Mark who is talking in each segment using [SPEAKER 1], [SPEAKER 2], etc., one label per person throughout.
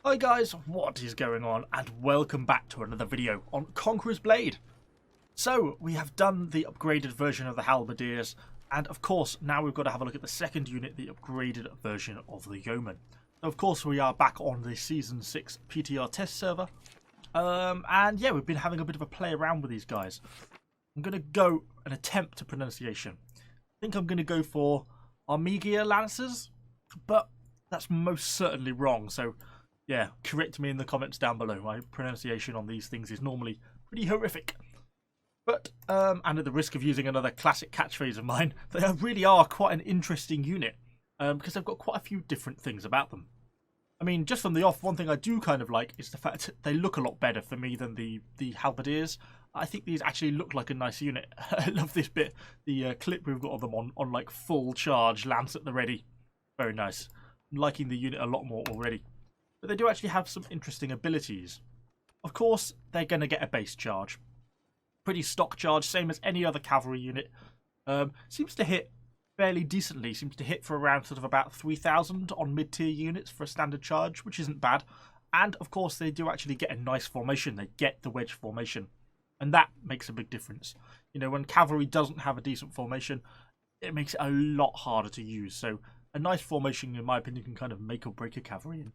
[SPEAKER 1] Hi guys, what is going on, and welcome back to another video on Conqueror's Blade. So, we have done the upgraded version of the Halberdiers, and of course, now we've got to have a look at the second unit, the upgraded version of the Yeoman. So of course, we are back on the Season 6 PTR test server, and yeah, we've been having a bit of a play around with these guys. I'm going to go and attempt a pronunciation. I think I'm going to go for Armiger Lancers, but that's most certainly wrong, so yeah, correct me in the comments down below. My pronunciation on these things is normally pretty horrific. But, and at the risk of using another classic catchphrase of mine, they really are quite an interesting unit. Because they've got quite a few different things about them. I mean, just from the off, one thing I do kind of like is the fact that they look a lot better for me than the Halberdiers. I think these actually look like a nice unit. I love this bit. The clip we've got of them on like full charge, lance at the ready. Very nice. I'm liking the unit a lot more already. But they do actually have some interesting abilities. Of course, they're going to get a base charge. Pretty stock charge, same as any other cavalry unit. Seems to hit fairly decently. Seems to hit for around sort of about 3,000 on mid-tier units for a standard charge, which isn't bad. And, of course, they do actually get a nice formation. They get the wedge formation. And that makes a big difference. You know, when cavalry doesn't have a decent formation, it makes it a lot harder to use. So, a nice formation, in my opinion, can kind of make or break a cavalry.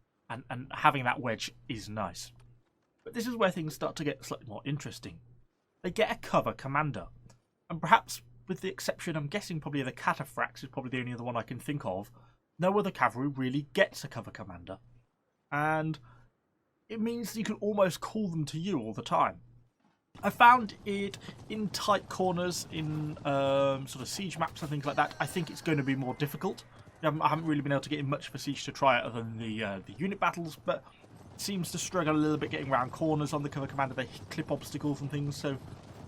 [SPEAKER 1] And having that wedge is nice. But this is where things start to get slightly more interesting. They get a cover commander. And perhaps, with the exception, I'm guessing probably the Cataphracts is probably the only other one I can think of, no other cavalry really gets a cover commander. And it means that you can almost call them to you all the time. I found it in tight corners, in sort of siege maps and things like that. I think it's going to be more difficult. I haven't really been able to get in much of a siege to try it other than the unit battles, but it seems to struggle a little bit getting around corners on the cover commander. They clip obstacles and things, so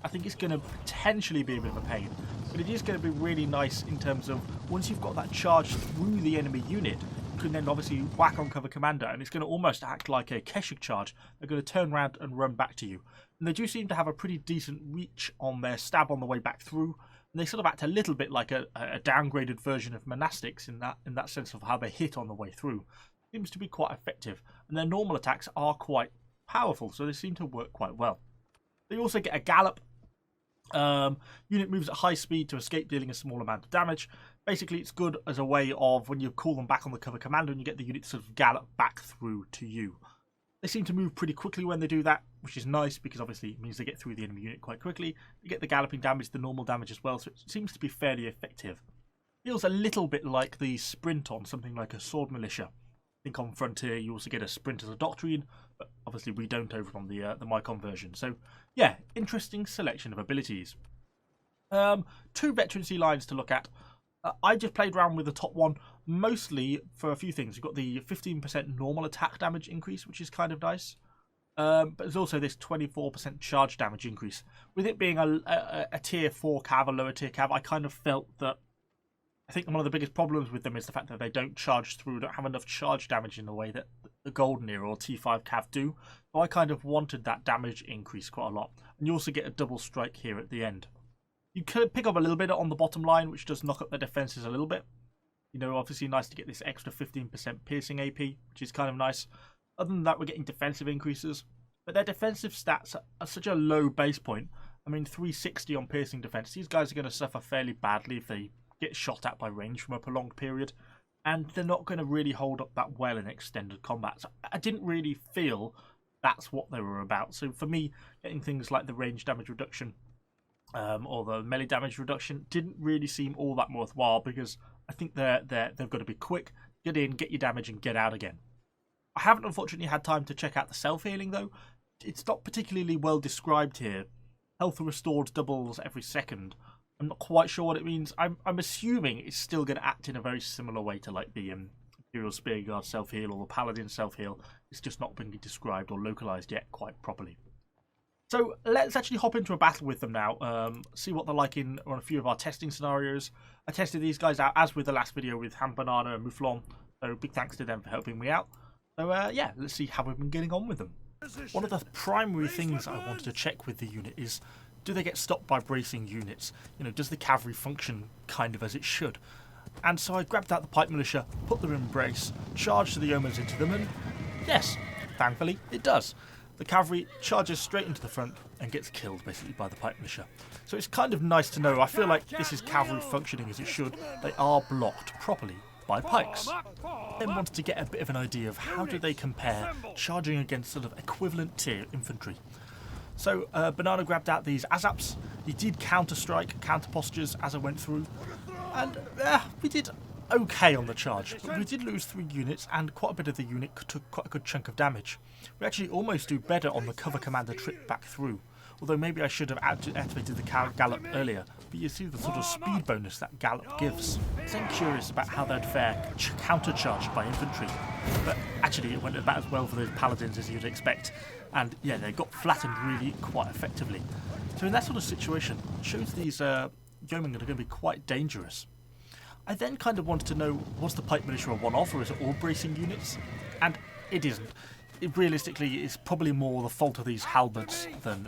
[SPEAKER 1] I think it's going to potentially be a bit of a pain. But it is going to be really nice in terms of once you've got that charge through the enemy unit, you can then obviously whack on cover commander, and it's going to almost act like a Keshik charge. They're going to turn around and run back to you. And they do seem to have a pretty decent reach on their stab on the way back through. And they sort of act a little bit like a downgraded version of monastics in that sense of how they hit on the way through. Seems to be quite effective, and their normal attacks are quite powerful, so they seem to work quite well. They also get a gallop. Unit moves at high speed to escape dealing a small amount of damage. Basically, it's good as a way of when you call them back on the cover commander and you get the unit to sort of gallop back through to you. They seem to move pretty quickly when they do that, which is nice because obviously it means they get through the enemy unit quite quickly. You get the galloping damage, the normal damage as well, so it seems to be fairly effective. Feels a little bit like the sprint on something like a sword militia. I think on Frontier you also get a sprint as a doctrine, but obviously we don't over on the Mycon version. So yeah, interesting selection of abilities. Two veterancy lines to look at. I just played around with the top one, mostly for a few things. You've got the 15% normal attack damage increase, which is kind of nice. But there's also this 24% charge damage increase. With it being a tier 4 cav, a lower tier cav, I kind of felt that I think one of the biggest problems with them is the fact that they don't charge through, don't have enough charge damage in the way that the Golden Era or T5 cav do. So I kind of wanted that damage increase quite a lot. And you also get a double strike here at the end. You could pick up a little bit on the bottom line, which does knock up their defenses a little bit. You know, obviously nice to get this extra 15% piercing AP, which is kind of nice. Other than that, we're getting defensive increases. But their defensive stats are such a low base point. I mean, 360 on piercing defense. These guys are going to suffer fairly badly if they get shot at by range from a prolonged period. And they're not going to really hold up that well in extended combat. So I didn't really feel that's what they were about. So for me, getting things like the range damage reduction or the melee damage reduction didn't really seem all that worthwhile because I think they've got to be quick, get in, get your damage, and get out again. I haven't unfortunately had time to check out the self-healing though. It's not particularly well described here. Health restored doubles every second. I'm not quite sure what it means. I'm assuming it's still going to act in a very similar way to like the Imperial Spearguard self-heal or the Paladin self-heal. It's just not been described or localized yet quite properly. So let's actually hop into a battle with them now, see what they're like on a few of our testing scenarios. I tested these guys out, as with the last video with Ham Banana and Mouflon, so big thanks to them for helping me out. So yeah, let's see how we've been getting on with them. One of the primary things I wanted to check with the unit is, do they get stopped by bracing units? You know, does the cavalry function kind of as it should? And so I grabbed out the pipe militia, put them in brace, charged the yeomans into them, and yes, thankfully, it does. The cavalry charges straight into the front and gets killed basically by the pipe militia. So it's kind of nice to know. I feel like this is cavalry functioning as it should. They are blocked properly by pikes. Then wanted to get a bit of an idea of how do they compare charging against sort of equivalent tier infantry. So Banana grabbed out these azaps. He did counter strike, counter postures as I went through, and we did okay on the charge, but we did lose 3 units, and quite a bit of the unit took quite a good chunk of damage. We actually almost do better on the cover commander trip back through, although maybe I should have activated the gallop earlier, but you see the sort of speed bonus that gallop gives. I'm curious about how they'd fare counter-charged by infantry, but actually it went about as well for those paladins as you'd expect, and yeah, they got flattened really quite effectively. So in that sort of situation, it shows these yeomen are going to be quite dangerous. I then kind of wanted to know, was the pipe militia a one-off or is it all bracing units? And it isn't. It realistically is probably more the fault of these halberds than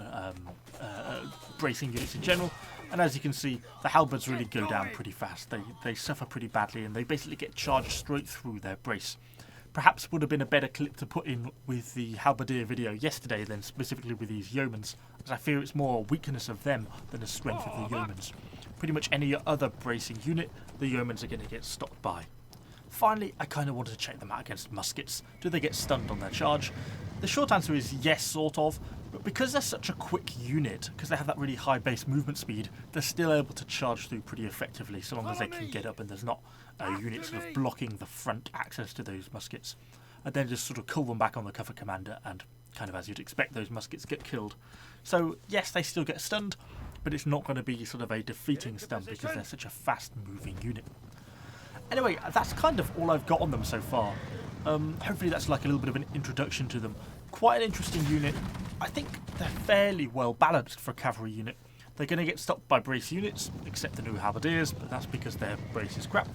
[SPEAKER 1] bracing units in general. And as you can see, the halberds really go down pretty fast. They suffer pretty badly and they basically get charged straight through their brace. Perhaps would have been a better clip to put in with the halberdier video yesterday than specifically with these yeomans, as I fear it's more a weakness of them than a strength of the yeomans. Pretty much any other bracing unit, the yeomans are going to get stopped by. Finally, I kind of wanted to check them out against muskets. Do they get stunned on their charge? The short answer is yes, sort of, but because they're such a quick unit, because they have that really high base movement speed, they're still able to charge through pretty effectively, so long as they can get up and there's not a unit sort of blocking the front access to those muskets. And then just sort of cull them back on the cover commander, and kind of as you'd expect, those muskets get killed. So yes, they still get stunned, but it's not going to be sort of a defeating stun because they're such a fast-moving unit. Anyway, that's kind of all I've got on them so far. Hopefully that's like a little bit of an introduction to them. Quite an interesting unit. I think they're fairly well balanced for a cavalry unit. They're going to get stopped by brace units, except the new halberdiers, but that's because their brace is crap.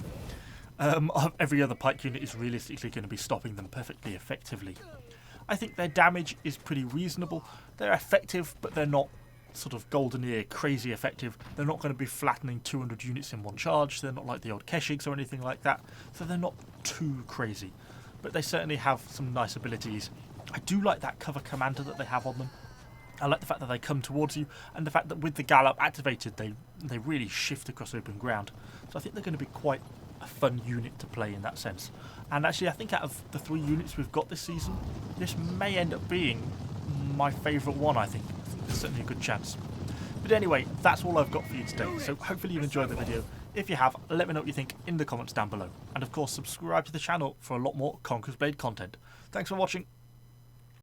[SPEAKER 1] Every other pike unit is realistically going to be stopping them perfectly effectively. I think their damage is pretty reasonable. They're effective, but they're not sort of golden ear crazy effective. They're not going to be flattening 200 units in one charge. They're not like the old Keshigs or anything like that, so they're not too crazy, but they certainly have some nice abilities. I do like that cover commander that they have on them. I like the fact that they come towards you, and the fact that with the gallop activated they really shift across open ground, so I think they're going to be quite a fun unit to play in that sense. And actually I think out of the 3 units we've got this season, this may end up being my favourite one. I think there's certainly a good chance. But anyway, that's all I've got for you today, so hopefully you've enjoyed the video. If you have, let me know what you think in the comments down below. And of course, subscribe to the channel for a lot more Conqueror's Blade content. Thanks for watching.